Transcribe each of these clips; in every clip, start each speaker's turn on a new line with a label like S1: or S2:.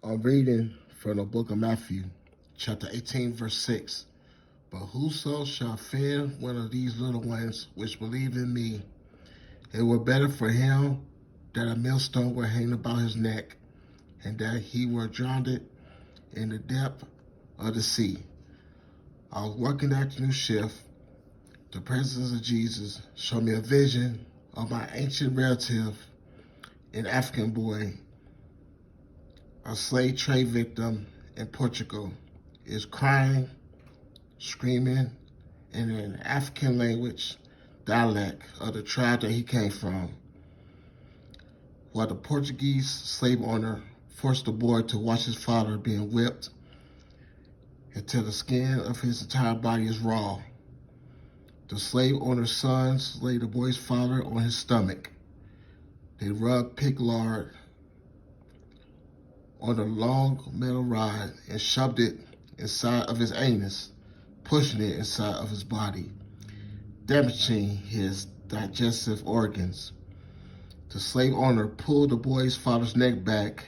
S1: I'm reading from the book of Matthew, chapter 18, verse 6. But whoso shall offend one of these little ones which believe in me, it were better for him that a millstone were hanged about his neck, and that he were drowned in the depth of the sea. I was working the afternoon shift. The presence of Jesus showed me a vision of my ancient relative, an African boy, a slave trade victim in Portugal, is crying, screaming in an African language dialect of the tribe that he came from, while the Portuguese slave owner forced the boy to watch his father being whipped until the skin of his entire body is raw. The slave owner's sons laid the boy's father on his stomach. They rubbed pig lard on a long metal rod and shoved it inside of his anus, pushing it inside of his body, damaging his digestive organs. The slave owner pulled the boy's father's neck back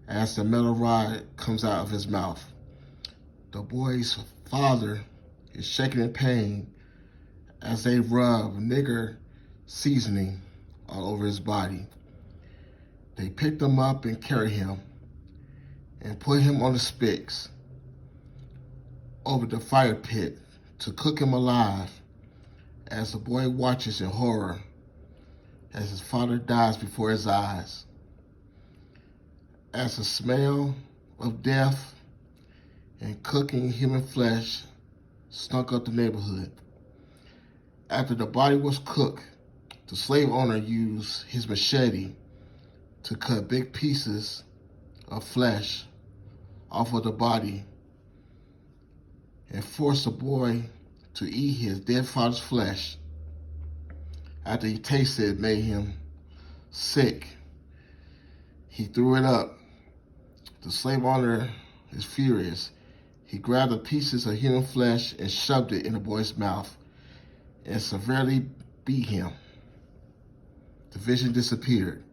S1: as the metal rod comes out of his mouth. The boy's father is shaking in pain as they rub nigger seasoning all over his body. They picked him up and carried him and put him on the spits over the fire pit to cook him alive, as the boy watches in horror as his father dies before his eyes. As the smell of death and cooking human flesh stunk up the neighborhood. After the body was cooked, the slave owner used his machete to cut big pieces of flesh off of the body and forced the boy to eat his dead father's flesh. After he tasted it made him sick, he threw it up. The slave owner is furious. He grabbed the pieces of human flesh and shoved it in the boy's mouth and severely beat him. The vision disappeared.